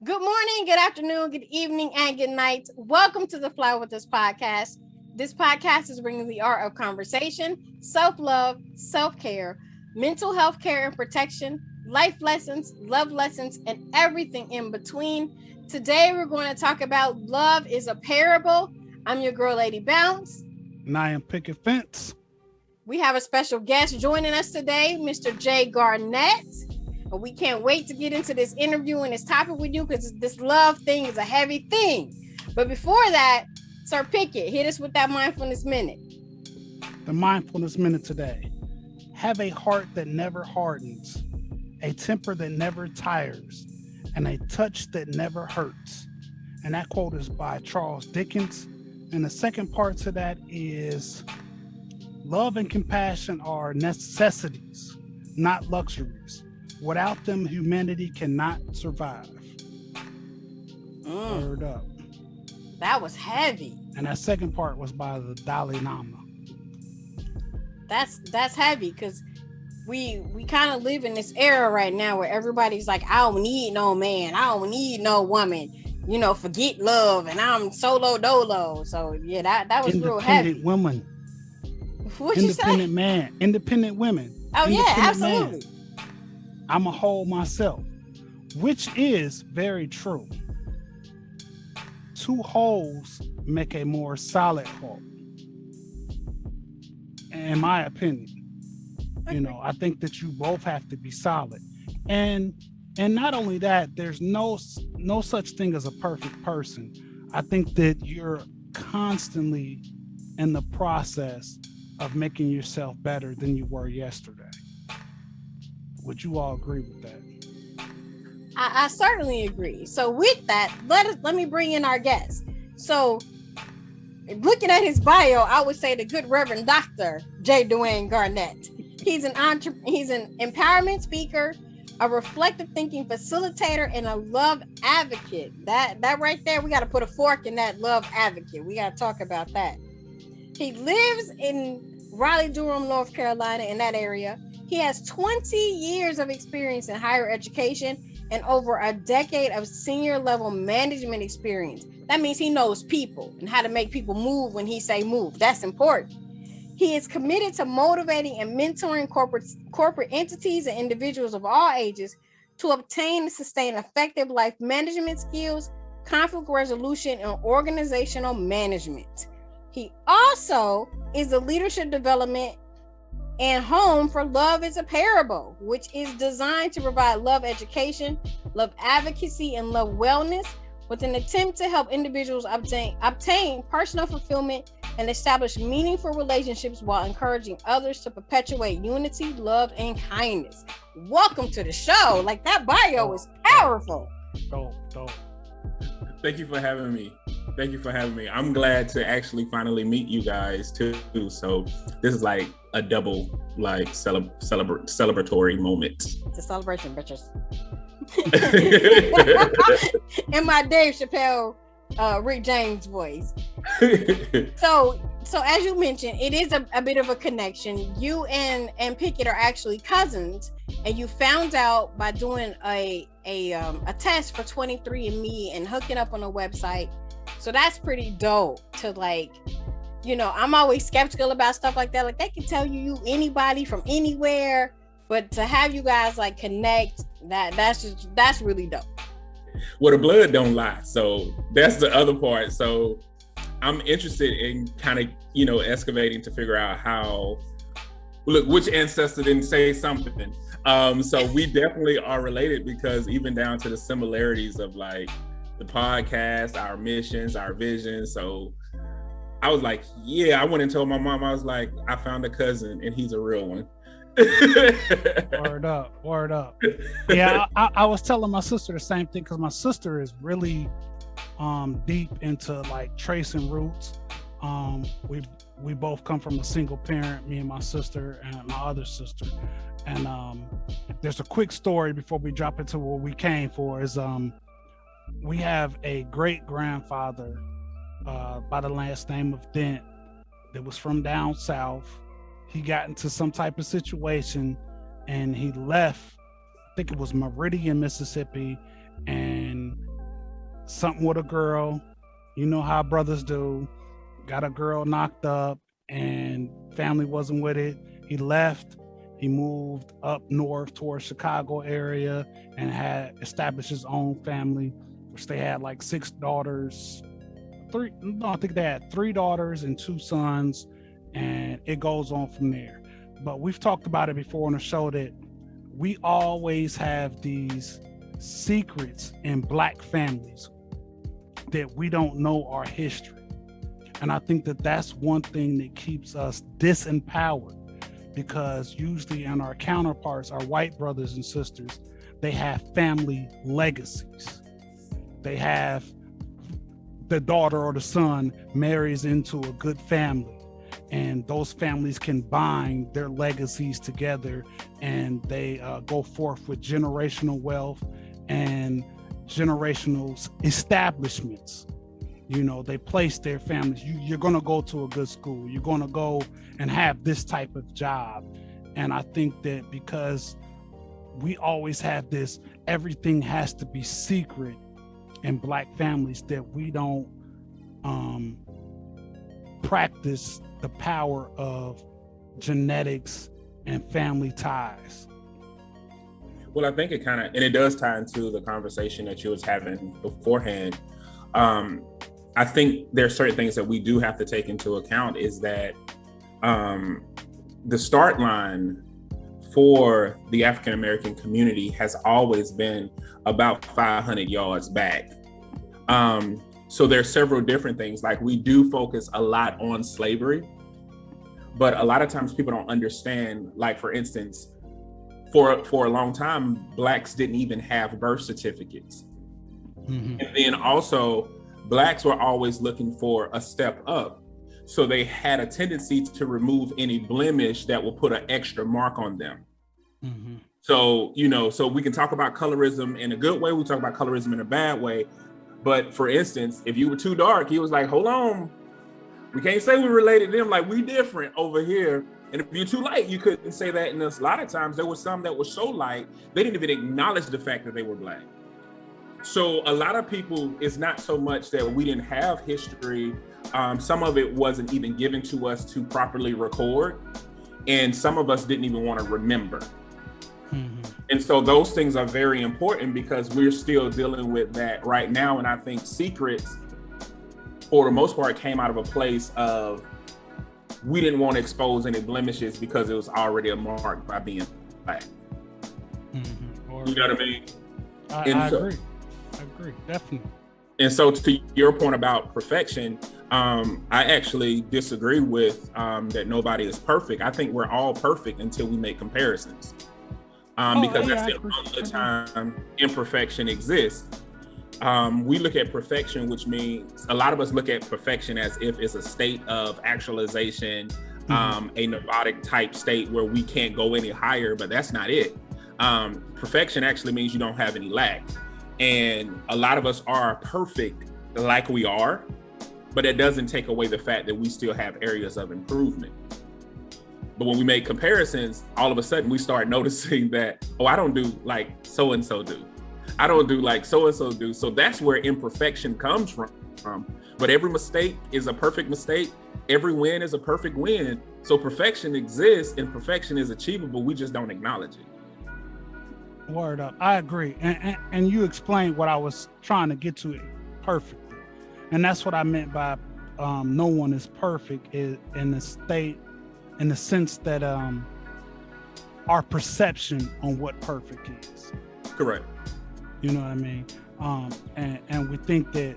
Good morning, good afternoon, good evening, and good night. Welcome to the Fly With Us podcast. This podcast is bringing the art of conversation, self-love, self-care, mental health care and protection, life lessons, love lessons, and everything in between. Today, we're going to talk about Love is a Parable. I'm your girl, Lady Bounce. And I am Picket Fence. We have a special guest joining us today, Mr. J. Garnett. We can't wait to get into this interview and this topic with you because this love thing is a heavy thing. But before that, Sir Pickett, hit us with that mindfulness minute. The mindfulness minute today. Have a heart that never hardens, a temper that never tires, and a touch that never hurts. And that quote is by Charles Dickens. And the second part to that is love and compassion are necessities, not luxuries. Without them, humanity cannot survive. Word up. That was heavy. And that second part was by the Dalai Lama. That's heavy because we kind of live in this era right now where everybody's like, I don't need no man, I don't need no woman, forget love, and I'm solo dolo. So yeah, that was real heavy. Independent woman. What'd you say? Independent man. Independent women. Oh yeah, absolutely. Man. I'm a whole myself, which is very true. Two wholes make a more solid whole, in my opinion. Okay. I think that you both have to be solid, and not only that, there's no such thing as a perfect person. I think that you're constantly in the process of making yourself better than you were yesterday. Would you all agree with that? I certainly agree. So with that, let me bring in our guest. So looking at his bio, I would say the good Reverend Dr. J. Dwayne Garnett. He's an empowerment speaker, a reflective thinking facilitator, and a love advocate. That right there, we got to put a fork in that love advocate. We got to talk about that. He lives in Raleigh-Durham, North Carolina, in that area. He has 20 years of experience in higher education and over a decade of senior level management experience. That means he knows people and how to make people move when he say move. That's important. He is committed to motivating and mentoring corporate entities and individuals of all ages to obtain and sustain effective life management skills, conflict resolution, and organizational management. He also is a leadership development and home for Love is a Parable, which is designed to provide love education, love advocacy, and love wellness with an attempt to help individuals obtain personal fulfillment and establish meaningful relationships while encouraging others to perpetuate unity, love, and kindness. Welcome to the show. Like, that bio is powerful. Dope. Thank you for having me. I'm glad to actually finally meet you guys too. So this is like a double celebratory moment. It's a celebration, bitches. In my Dave Chappelle, Rick James voice. So as you mentioned, it is a bit of a connection. You and Pickett are actually cousins, and you found out by doing a test for 23andMe and hooking up on a website. So that's pretty dope to I'm always skeptical about stuff like that. Like, they can tell you anybody from anywhere, but to have you guys connect, that's really dope. Well, the blood don't lie. So that's the other part. So I'm interested in kind of, excavating to figure out which ancestor didn't say something. So we definitely are related because even down to the similarities of the podcast, our missions, our visions. So I was like, yeah, I went and told my mom, I was like, I found a cousin and he's a real one. Word up. Yeah, I was telling my sister the same thing because my sister is really deep into tracing roots. We both come from a single parent, me and my sister and my other sister. And there's a quick story before we drop into what we came for is we have a great grandfather by the last name of Dent that was from down south. He got into some type of situation and he left, I think it was Meridian, Mississippi, and something with a girl. You know how brothers do. Got a girl knocked up and family wasn't with it. He left. He moved up north towards Chicago area and had established his own family, which they had like 6 daughters. I think they had 3 daughters and 2 sons, and it goes on from there. But we've talked about it before on the show that we always have these secrets in Black families that we don't know our history. And I think that that's one thing that keeps us disempowered, because usually in our counterparts, our white brothers and sisters, they have family legacies. They have the daughter or the son marries into a good family, and those families can bind their legacies together, and they go forth with generational wealth and generational establishments. You know, they place their families. You're going to go to a good school. You're going to go and have this type of job. And I think that because we always have this, everything has to be secret in Black families, that we don't practice the power of genetics and family ties. Well, I think it kind of, and it does tie into the conversation that you was having beforehand. I think there's certain things that we do have to take into account, is that the start line for the African-American community has always been about 500 yards back. So there's several different things. Like, we do focus a lot on slavery, but a lot of times people don't understand, like, for instance, for a long time, Blacks didn't even have birth certificates. Mm-hmm. And then also, Blacks were always looking for a step up. So they had a tendency to remove any blemish that will put an extra mark on them. Mm-hmm. So, you know, so we can talk about colorism in a good way. We talk about colorism in a bad way. But for instance, if you were too dark, he was like, hold on, we can't say we related to them, like, we different over here. And if you're too light, you couldn't say that. And a lot of times there were some that were so light, they didn't even acknowledge the fact that they were Black. So a lot of people, it's not so much that we didn't have history. Some of it wasn't even given to us to properly record. And some of us didn't even want to remember. Mm-hmm. And so those things are very important, because we're still dealing with that right now. And I think secrets, for the most part, came out of a place of, we didn't want to expose any blemishes because it was already a mark by being Black. Mm-hmm. You know what I mean? I agree. I agree, definitely. And so, to your point about perfection, I actually disagree with that nobody is perfect. I think we're all perfect until we make comparisons. Because that's the only time imperfection exists. We look at perfection, which means a lot of us look at perfection as if it's a state of actualization, a neurotic type state where we can't go any higher, but that's not it. Perfection actually means you don't have any lack. And a lot of us are perfect like we are, but it doesn't take away the fact that we still have areas of improvement. But when we make comparisons, all of a sudden we start noticing that, oh, I don't do like so-and-so do. I don't do like so-and-so do. So that's where imperfection comes from. But every mistake is a perfect mistake. Every win is a perfect win. So perfection exists and perfection is achievable. We just don't acknowledge it. Word up. I agree. And you explained what I was trying to get to perfectly. And that's what I meant by no one is perfect, is in the state, in the sense that our perception on what perfect is. Correct. You know what I mean? And we think that,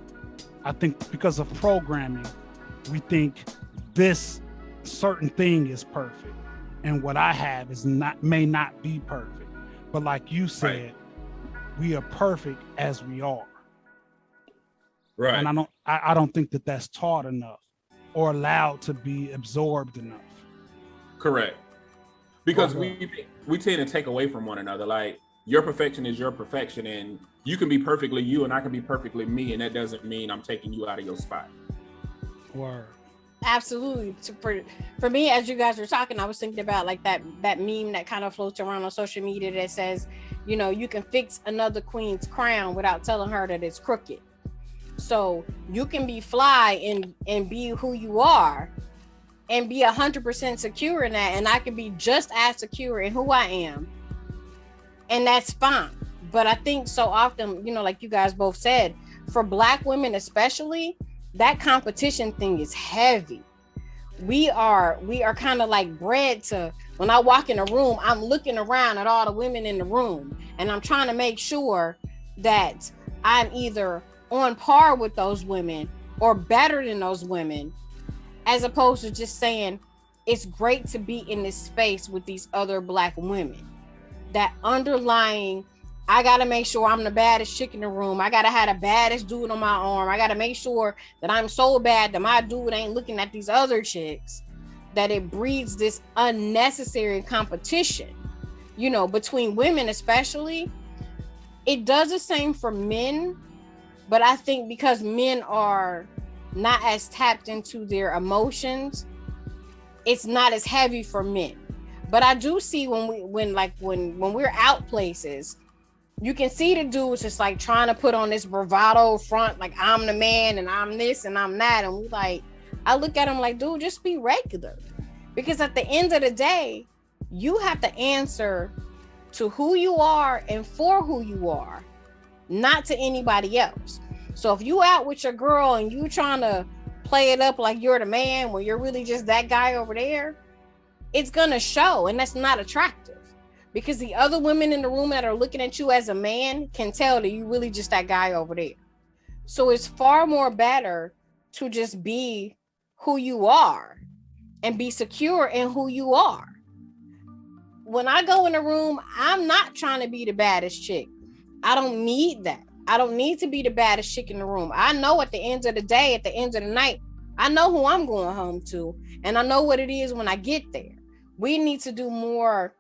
I think because of programming, we think this certain thing is perfect, and what I have is may not be perfect. But like you said, we are perfect as we are. Right. And I don't think that that's taught enough or allowed to be absorbed enough. Correct. Because we tend to take away from one another. Like, your perfection is your perfection, and you can be perfectly you and I can be perfectly me, and that doesn't mean I'm taking you out of your spot. Word. Absolutely. For me, as you guys were talking, I was thinking about like that meme that kind of floats around on social media that says, you know, you can fix another queen's crown without telling her that it's crooked. So you can be fly and be who you are and be 100% secure in that. And I can be just as secure in who I am. And that's fine. But I think so often, you know, like you guys both said, for Black women especially, that competition thing is heavy. We are kind of like bred to, when I walk in a room, I'm looking around at all the women in the room and I'm trying to make sure that I'm either on par with those women or better than those women, as opposed to just saying it's great to be in this space with these other Black women. That underlying, I gotta make sure I'm the baddest chick in the room. I gotta have the baddest dude on my arm. I gotta make sure that I'm so bad that my dude ain't looking at these other chicks, that it breeds this unnecessary competition, you know, between women especially. It does the same for men, but I think because men are not as tapped into their emotions, it's not as heavy for men. But I do see when we're out places, you can see the dudes just like trying to put on this bravado front, like I'm the man and I'm this and I'm that. And we like, I look at him like, dude, just be regular. Because at the end of the day, you have to answer to who you are and for who you are, not to anybody else. So if you out with your girl and you trying to play it up like you're the man when you're really just that guy over there, it's gonna show, and that's not attractive, because the other women in the room that are looking at you as a man can tell that you really just that guy over there. So it's far more better to just be who you are and be secure in who you are. When I go in a room, I'm not trying to be the baddest chick. I don't need that. I don't need to be the baddest chick in the room. I know at the end of the day, at the end of the night, I know who I'm going home to, and I know what it is when I get there. We need to do more,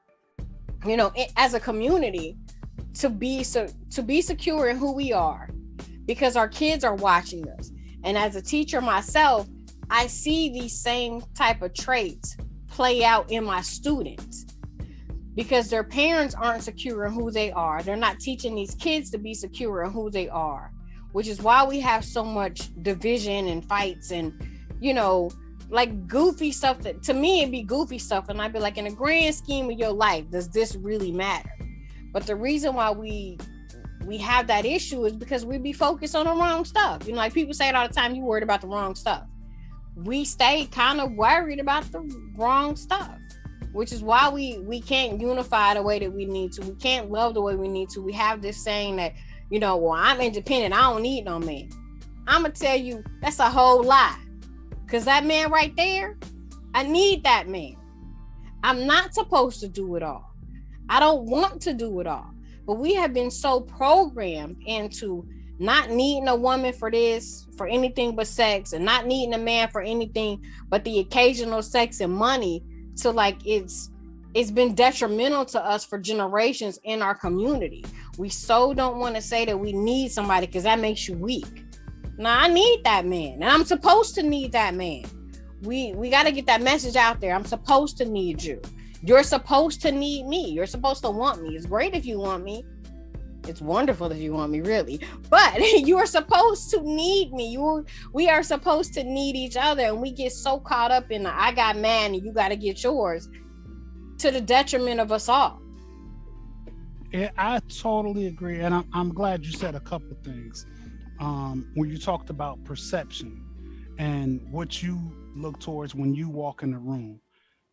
you know, as a community, to be secure in who we are, because our kids are watching us. And as a teacher myself, I see these same type of traits play out in my students, because their parents aren't secure in who they are. They're not teaching these kids to be secure in who they are, which is why we have so much division and fights and, you know, like goofy stuff. That to me, it'd be goofy stuff. And I'd be like, in the grand scheme of your life, does this really matter? But the reason why we have that issue is because we be focused on the wrong stuff. You know, like people say it all the time, you worried about the wrong stuff. We stay kind of worried about the wrong stuff, which is why we can't unify the way that we need to. We can't love the way we need to. We have this saying that, you know, well, I'm independent, I don't need no man. I'm gonna tell you, that's a whole lie. Because that man right there, I need that man. I'm not supposed to do it all. I don't want to do it all. But we have been so programmed into not needing a woman for this, for anything but sex, and not needing a man for anything but the occasional sex and money, to like it's been detrimental to us for generations in our community. We so don't want to say that we need somebody because that makes you weak. Now I need that man, and I'm supposed to need that man. We got to get that message out there. I'm supposed to need you. You're supposed to need me. You're supposed to want me. It's great if you want me. It's wonderful if you want me, really. But you are supposed to need me. We are supposed to need each other, and we get so caught up in the I got mine and you got to get yours, to the detriment of us all. Yeah, I totally agree, and I'm glad you said a couple of things. When you talked about perception and what you look towards when you walk in the room.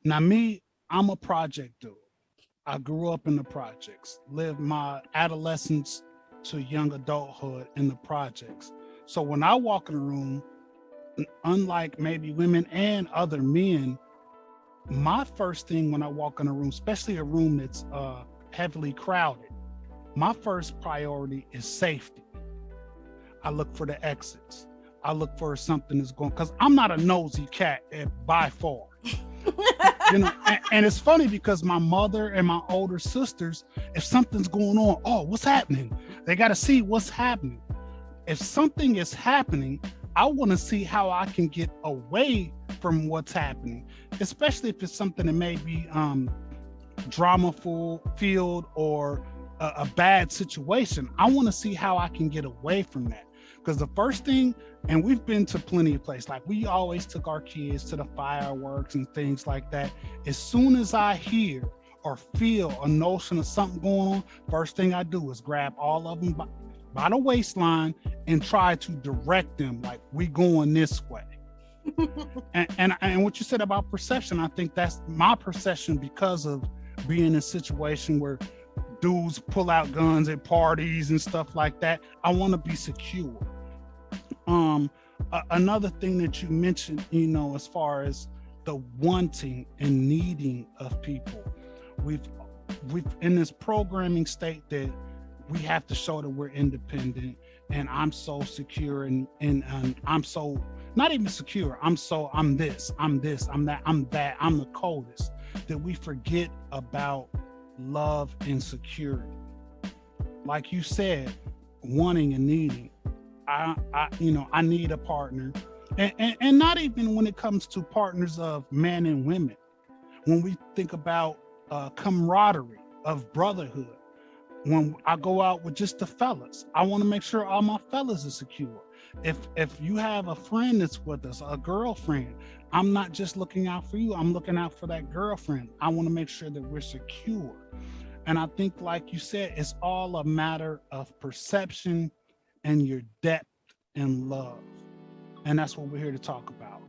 Now me, I'm a project dude. I grew up in the projects, lived my adolescence to young adulthood in the projects. So when I walk in a room, unlike maybe women and other men, my first thing when I walk in a room, especially a room that's heavily crowded, my first priority is safety. I look for the exits. I look for something that's going, because I'm not a nosy cat by far. You know, and it's funny because my mother and my older sisters, if something's going on, oh, what's happening? They got to see what's happening. If something is happening, I want to see how I can get away from what's happening, especially if it's something that may be drama-filled or a bad situation. I want to see how I can get away from that. Because the first thing, and we've been to plenty of places, like we always took our kids to the fireworks and things like that. As soon as I hear or feel a notion of something going on, first thing I do is grab all of them by the waistline and try to direct them, like, we going this way. and what you said about perception, I think that's my perception because of being in a situation where dudes pull out guns at parties and stuff like that. I want to be secure. Another thing that you mentioned, you know, as far as the wanting and needing of people, we've in this programming state that we have to show that we're independent, and I'm so secure, and I'm so not even secure. I'm this, I'm that, I'm the coldest, that we forget about love and security. Like you said, wanting and needing. I need a partner, and not even when it comes to partners of men and women. When we think about camaraderie of brotherhood, when I go out with just the fellas, I want to make sure all my fellas are secure. If you have a friend that's with us, a girlfriend, I'm not just looking out for you, I'm looking out for that girlfriend. I want to make sure that we're secure. And I think, like you said, it's all a matter of perception and your depth in love. And that's what we're here to talk about.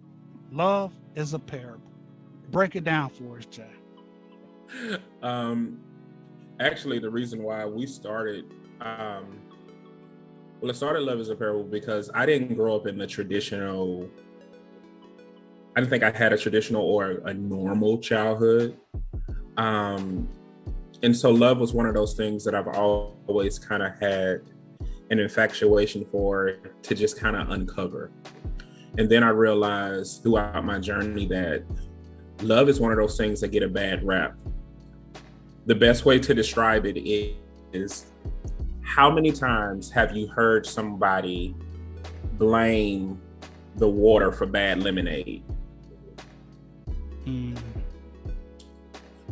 Love is a parable. Break it down for us, Jay. Actually, the reason why we started, it started Love is a Parable because I didn't grow up in the traditional, I didn't think I had a traditional or a normal childhood. And so love was one of those things that I've always kind of had an infatuation for, to just kind of uncover. And then I realized throughout my journey that love is one of those things that get a bad rap. The best way to describe it is, how many times have you heard somebody blame the water for bad lemonade?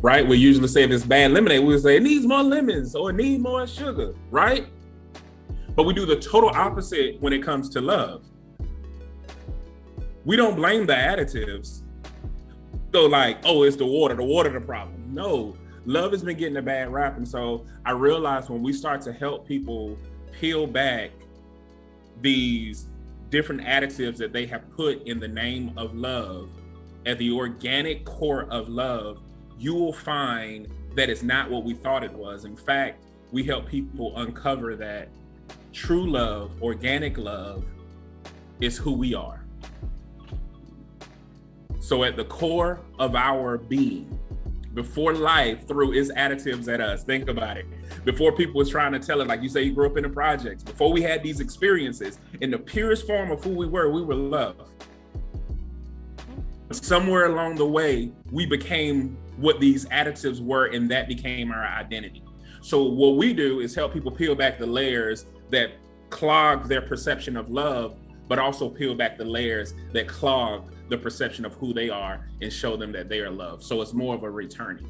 Right? We usually say if it's bad lemonade, we would say it needs more lemons or it needs more sugar, right? But we do the total opposite when it comes to love. We don't blame the additives. So like, oh, it's the water the problem. No, love has been getting a bad rap. And so I realized when we start to help people peel back these different additives that they have put in the name of love, at the organic core of love, you will find that it's not what we thought it was. In fact, we help people uncover that true love, organic love, is who we are. So at the core of our being, before life threw its additives at us, think about it. Before people was trying to tell it, like you say, you grew up in the projects. Before we had these experiences, in the purest form of who we were love. Somewhere along the way, we became what these additives were, and that became our identity. So what we do is help people peel back the layers that clog their perception of love, but also peel back the layers that clog the perception of who they are and show them that they are loved. So it's more of a returning.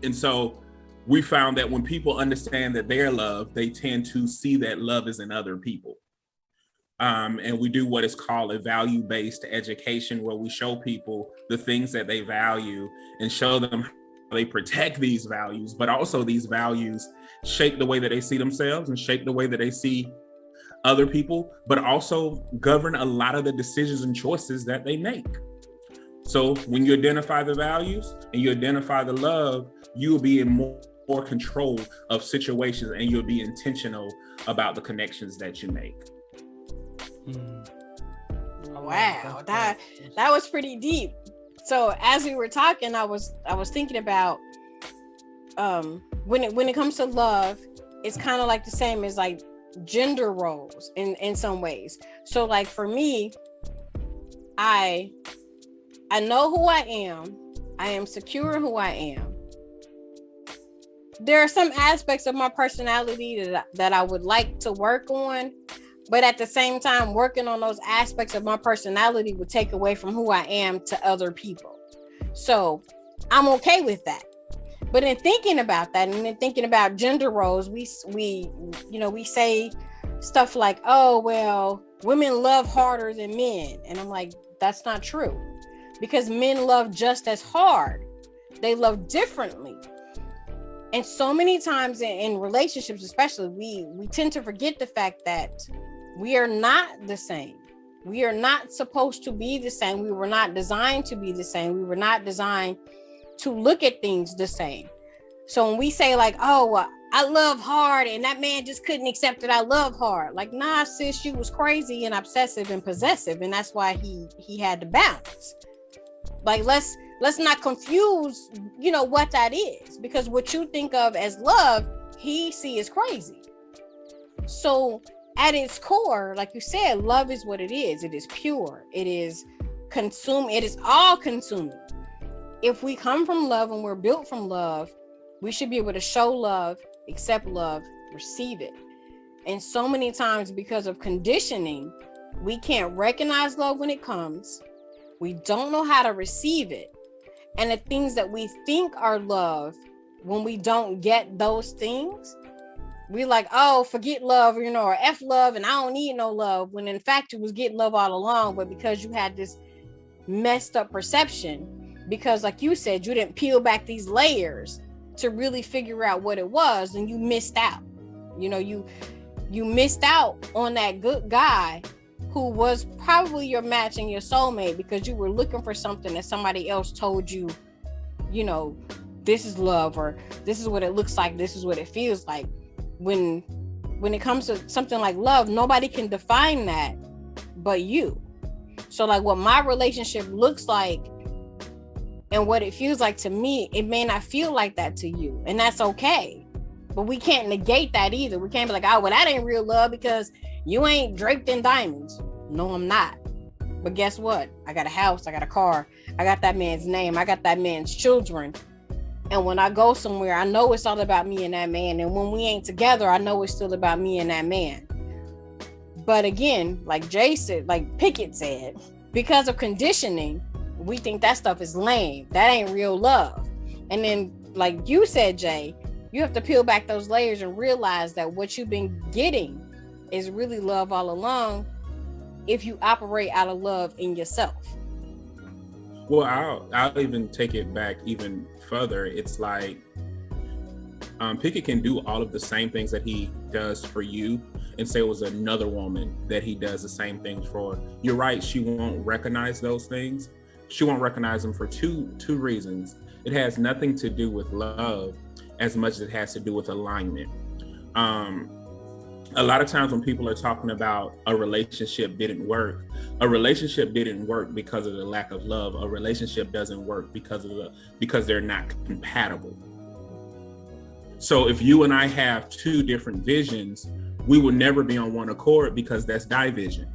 And so we found that when people understand that they're loved, they tend to see that love is in other people. And we do what is called a value-based education, where we show people the things that they value and show them how they protect these values, but also these values shape the way that they see themselves and shape the way that they see other people, but also govern a lot of the decisions and choices that they make. So when you identify the values and you identify the love, you will be in more control of situations, and you'll be intentional about the connections that you make. Wow, that was pretty deep. So as we were talking, I was thinking about when it comes to love, it's kind of like the same as like gender roles in some ways. So like for me, I know who I am secure in who I am. There are some aspects of my personality that I would like to work on, but at the same time, working on those aspects of my personality would take away from who I am to other people. So I'm okay with that. But in thinking about that, and in thinking about gender roles, we say stuff like, oh, well, women love harder than men. And I'm like, that's not true, because men love just as hard. They love differently. And so many times in relationships, especially, we tend to forget the fact that we are not the same. We are not supposed to be the same. We were not designed to be the same. We were not designed to look at things the same. So when we say like, oh, I love hard, and that man just couldn't accept that I love hard. Like, nah, sis, you was crazy and obsessive and possessive. And that's why he had to bounce. Like, let's not confuse, what that is, because what you think of as love, he see as crazy. So at its core, like you said, love is what it is. It is pure. It is it is all consuming. If we come from love and we're built from love, we should be able to show love, accept love, receive it. And so many times, because of conditioning, we can't recognize love when it comes. We don't know how to receive it. And the things that we think are love, when we don't get those things, we're like, oh, forget love, or F love, and I don't need no love. When in fact, you was getting love all along, but because you had this messed up perception, because like you said, you didn't peel back these layers to really figure out what it was, and you missed out. You missed out on that good guy who was probably your match and your soulmate, because you were looking for something that somebody else told you, this is love, or this is what it looks like, this is what it feels like. When it comes to something like love, nobody can define that but you. So like what my relationship looks like and what it feels like to me, it may not feel like that to you, and that's okay. But we can't negate that either. We can't be like, oh, well, that ain't real love because you ain't draped in diamonds. No, I'm not. But guess what? I got a house, I got a car, I got that man's name, I got that man's children. And when I go somewhere, I know it's all about me and that man. And when we ain't together, I know it's still about me and that man. But again, like Jay said, like Pickett said, because of conditioning, we think that stuff is lame. That ain't real love. And then, like you said, Jay, you have to peel back those layers and realize that what you've been getting is really love all along, if you operate out of love in yourself. Well, I'll even take it back even further. It's like Pickett can do all of the same things that he does for you, and say it was another woman that he does the same things for. You're right, she won't recognize those things. She won't recognize them for two reasons. It has nothing to do with love as much as it has to do with alignment. A lot of times when people are talking about a relationship didn't work because of the lack of love. A relationship doesn't work because they're not compatible. So if you and I have two different visions, we will never be on one accord, because that's division,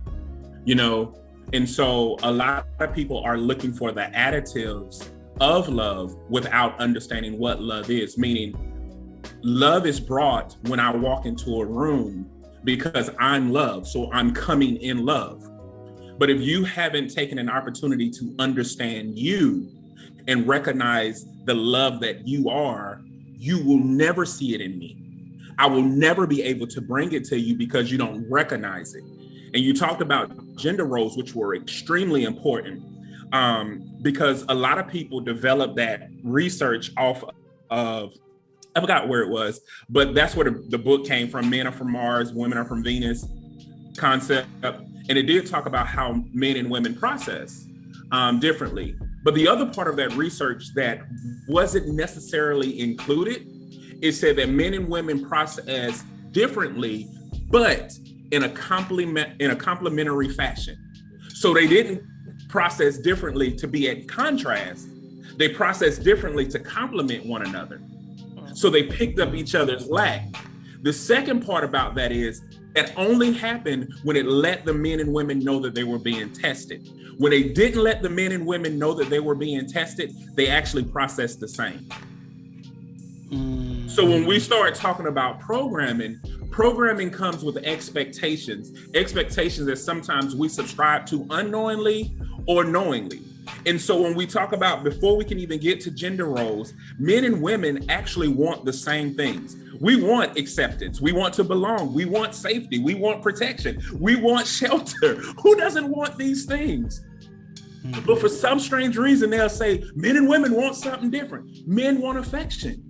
And so a lot of people are looking for the additives of love without understanding what love is, meaning love is brought when I walk into a room because I'm loved, so I'm coming in love. But if you haven't taken an opportunity to understand you and recognize the love that you are, you will never see it in me. I will never be able to bring it to you because you don't recognize it. And you talked about gender roles, which were extremely important, because a lot of people develop that research off of, I forgot where it was, but that's where the book came from, Men Are From Mars, Women Are From Venus concept. And it did talk about how men and women process differently. But the other part of that research that wasn't necessarily included, it said that men and women process differently, but in a complementary fashion. So they didn't process differently to be at contrast. They process differently to complement one another. So they picked up each other's lack. The second part about that is that only happened when it let the men and women know that they were being tested. When they didn't let the men and women know that they were being tested, they actually processed the same. So when we start talking about programming comes with expectations that sometimes we subscribe to unknowingly or knowingly. And so when we talk about, before we can even get to gender roles, men and women actually want the same things. We want acceptance. We want to belong. We want safety. We want protection. We want shelter. Who doesn't want these things? But for some strange reason, they'll say men and women want something different. Men want affection.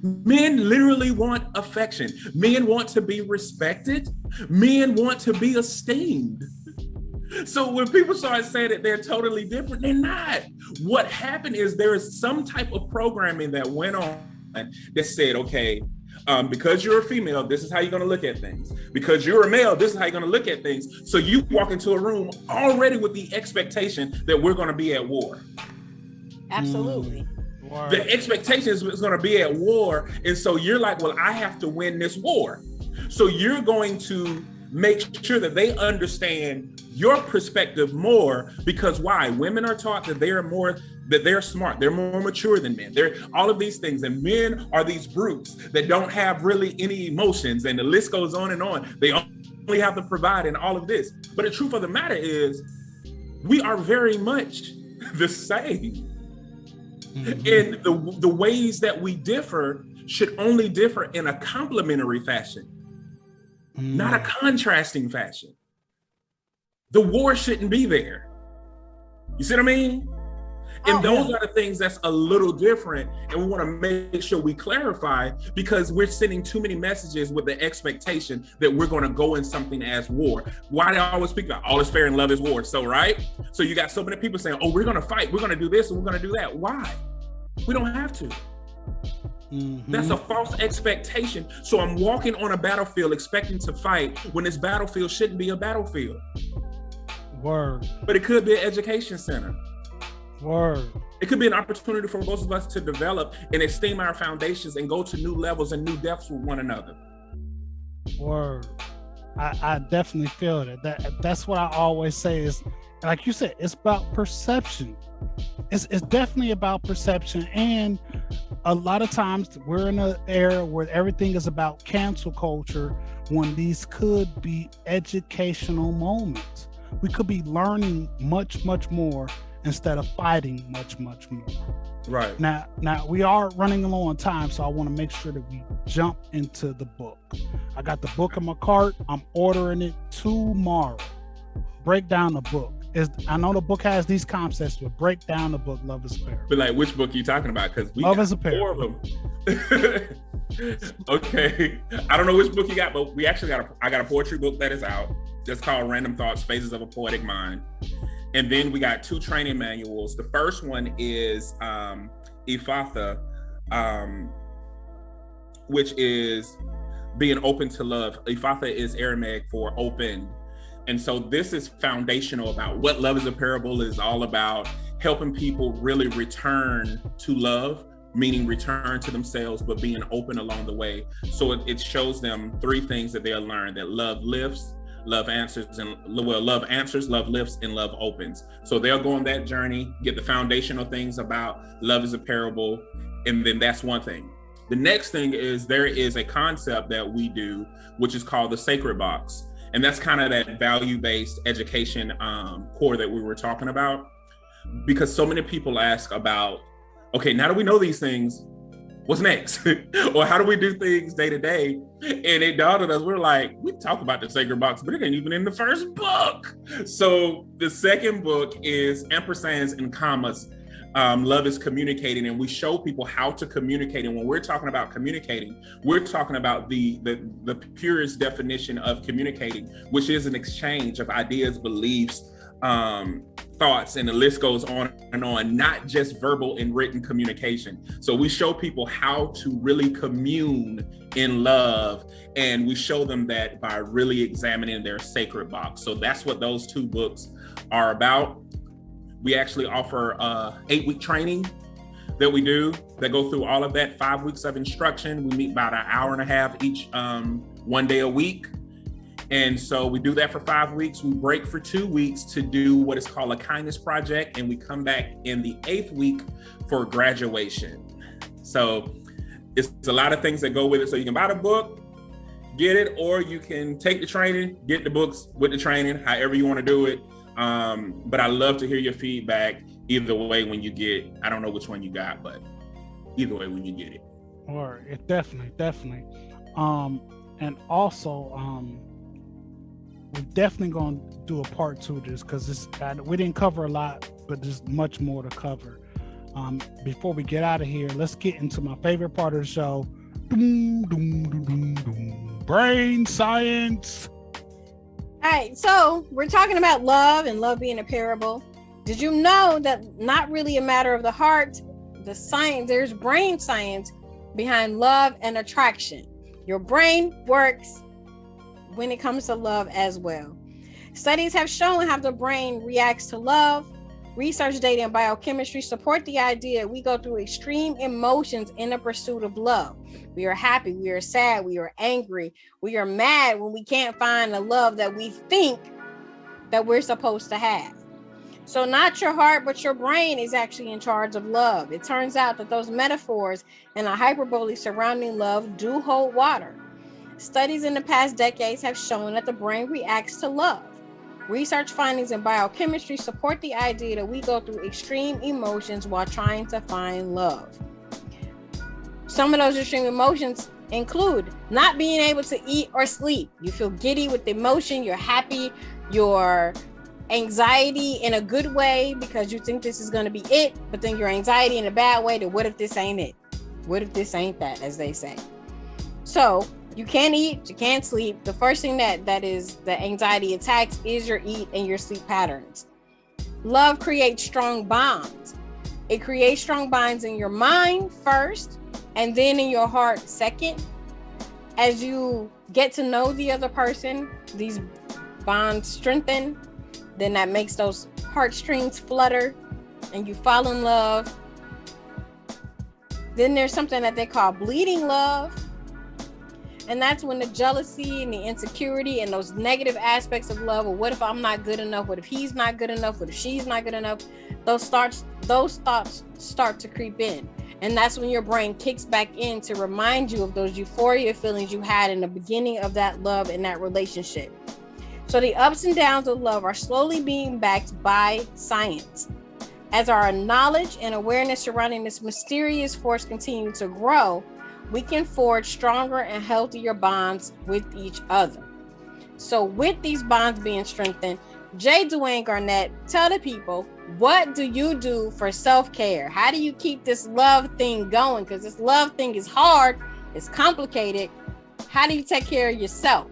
Men literally want affection. Men want to be respected. Men want to be esteemed. So when people start saying that they're totally different, they're not. What happened is there is some type of programming that went on that said, okay, because you're a female, this is how you're going to look at things. Because you're a male, this is how you're going to look at things. So you walk into a room already with the expectation that we're going to be at war. Absolutely. The expectation is going to be at war. And so you're like, well, I have to win this war. So you're going to make sure that they understand your perspective more, because why? Women are taught that they're smart, they're more mature than men. They're all of these things, and men are these brutes that don't have really any emotions, and the list goes on and on. They only have to provide and all of this. But the truth of the matter is, we are very much the same. And the ways that we differ should only differ in a complementary fashion, not a contrasting fashion. The war shouldn't be there. You see what I mean? And those are the things that's a little different. And we want to make sure we clarify, because we're sending too many messages with the expectation that we're going to go in something as war. Why do I always speak about all is fair and love is war? So, right? So you got so many people saying, oh, we're going to fight. We're going to do this and we're going to do that. Why? We don't have to. That's a false expectation. So I'm walking on a battlefield expecting to fight when this battlefield shouldn't be a battlefield. Word. But it could be an education center. Word. It could be an opportunity for both of us to develop and esteem our foundations and go to new levels and new depths with one another. Word. I definitely feel that's what I always say is, like you said, it's about perception. It's definitely about perception. And a lot of times we're in an era where everything is about cancel culture, when these could be educational moments. We could be learning much, much more instead of fighting much, much more. Right. Now we are running low on time, so I want to make sure that we jump into the book. I got the book in my cart. I'm ordering it tomorrow. Break down the book. I know the book has these concepts, but break down the book, Love is a Parable. But like, which book are you talking about? Because we Love got is a Parable. 4 of them. Okay. I don't know which book you got, but we actually I got a poetry book that is out. That's called Random Thoughts, Phases of a Poetic Mind. And then we got 2 training manuals. The first one is Ephatha, which is being open to love. Ephatha is Aramaic for open. And so this is foundational about what Love is a Parable is all about, helping people really return to love, meaning return to themselves, but being open along the way. So it shows them 3 things that they'll learn: that love lifts, love answers, love lifts, and love opens. So they'll go on that journey, get the foundational things about love is a parable, and then that's one thing. The next thing is there is a concept that we do, which is called the sacred box. And that's kind of that value-based education core that we were talking about. Because so many people ask about, okay, now that we know these things, what's next? Or how do we do things day to day? And it dawned on us, we're like, we talk about the sacred box, but it ain't even in the first book. So the second book is ampersands and commas. Love is communicating, and we show people how to communicate. And when we're talking about communicating, we're talking about the purest definition of communicating, which is an exchange of ideas, beliefs, thoughts, and the list goes on and on, not just verbal and written communication. So we show people how to really commune in love, and we show them that by really examining their sacred box. So that's what those 2 books are about. We actually offer 8-week training that we do that go through all of that, 5 weeks of instruction. We meet about an hour and a half each, 1 day a week. And so we do that for 5 weeks. We break for 2 weeks to do what is called a kindness project. And we come back in the 8th week for graduation. So it's a lot of things that go with it. So you can buy the book, get it, or you can take the training, get the books with the training, however you want to do it. But I love to hear your feedback either way when you get, I don't know which one you got, but either way when you get it. Or it definitely. And also, we're definitely going to do a part 2 of this because we didn't cover a lot, but there's much more to cover. Before we get out of here, let's get into my favorite part of the show. Brain science. All right, so we're talking about love and love being a parable. Did you know that not really a matter of the heart, the science, there's brain science behind love and attraction. Your brain works when it comes to love as well. Studies have shown how the brain reacts to love. Research data and biochemistry support the idea we go through extreme emotions in the pursuit of love. We are happy, we are sad, we are angry, we are mad when we can't find the love that we think that we're supposed to have. So not your heart, but your brain is actually in charge of love. It turns out that those metaphors and a hyperbole surrounding love do hold water. Studies in the past decades have shown that the brain reacts to love. Research findings in biochemistry support the idea that we go through extreme emotions while trying to find love. Some of those extreme emotions include not being able to eat or sleep. You feel giddy with emotion, you're happy, your anxiety in a good way because you think this is going to be it, but then your anxiety in a bad way to what if this ain't it? What if this ain't that, as they say? So you can't eat, you can't sleep. The first thing that is the anxiety attacks is your eat and your sleep patterns. Love creates strong bonds. It creates strong bonds in your mind first, and then in your heart second. As you get to know the other person, these bonds strengthen. Then that makes those heartstrings flutter and you fall in love. Then there's something that they call bleeding love. And that's when the jealousy and the insecurity and those negative aspects of love, or what if I'm not good enough? What if he's not good enough? What if she's not good enough? Those thoughts start to creep in. And that's when your brain kicks back in to remind you of those euphoria feelings you had in the beginning of that love and that relationship. So the ups and downs of love are slowly being backed by science. As our knowledge and awareness surrounding this mysterious force continue to grow, we can forge stronger and healthier bonds with each other. So with these bonds being strengthened, Dwayne Garnett, tell the people, what do you do for self-care? How do you keep this love thing going? Because this love thing is hard, it's complicated. How do you take care of yourself?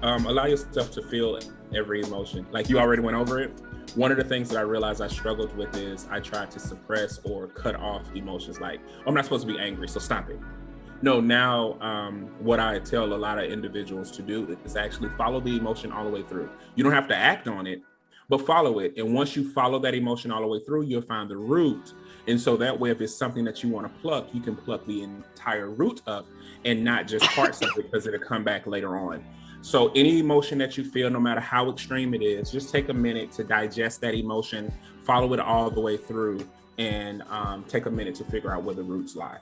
Allow yourself to feel every emotion. Like you already went over it. One of the things that I realized I struggled with is I tried to suppress or cut off emotions. Like, I'm not supposed to be angry, so stop it. No, now what I tell a lot of individuals to do is actually follow the emotion all the way through. You don't have to act on it, but follow it. And once you follow that emotion all the way through, you'll find the root. And so that way, if it's something that you want to pluck, you can pluck the entire root up and not just parts of it, because it'll come back later on. So any emotion that you feel, no matter how extreme it is, just take a minute to digest that emotion, follow it all the way through, and take a minute to figure out where the roots lie.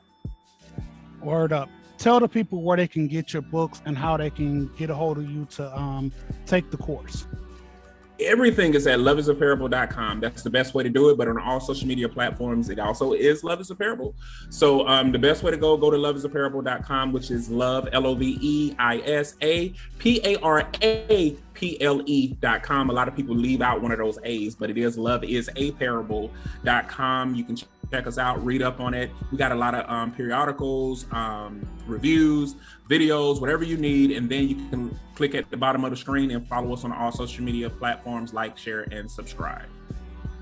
Word up. Tell the people where they can get your books and how they can get a hold of you to take the course. Everything is at loveisaparable.com. That's the best way to do it. But on all social media platforms, it also is Love is a Parable. So the best way to go to loveisaparable.com, which is love, loveisaparable.com. A lot of people leave out one of those A's, but it is loveisaparable.com. You can check us out, read up on it. We got a lot of periodicals, reviews, videos, whatever you need. And then you can click at the bottom of the screen and follow us on all social media platforms, like, share, and subscribe.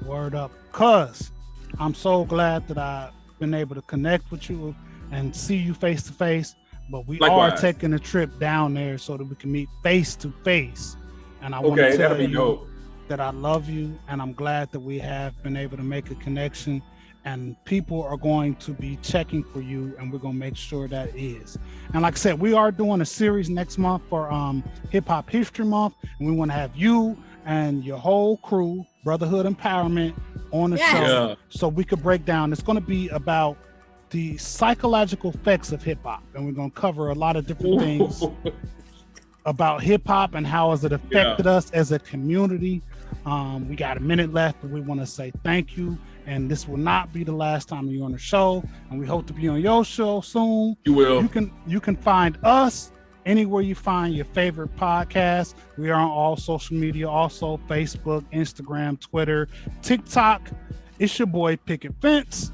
Word up. Cuz I'm so glad that I've been able to connect with you and see you face to face, but we Likewise. Are taking a trip down there so that we can meet face to face. And I want to tell you that I love you, and I'm glad that we have been able to make a connection. And people are going to be checking for you, and we're going to make sure that is. And like I said, we are doing a series next month for Hip Hop History Month, and we want to have you and your whole crew, Brotherhood Empowerment, on the show, so we could break down. It's going to be about the psychological effects of hip hop, and we're going to cover a lot of different things about hip hop and how has it affected us as a community. We got a minute left, but we want to say thank you. And this will not be the last time you're on the show. And we hope to be on your show soon. You will. You can find us anywhere you find your favorite podcast. We are on all social media, also Facebook, Instagram, Twitter, TikTok. It's your boy Picket Fence.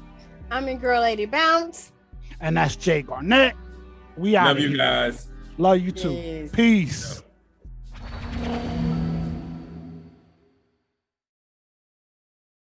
I'm your girl Lady Bounce. And that's Jay Garnett. We out. Love you guys. Love you too. Yes. Peace.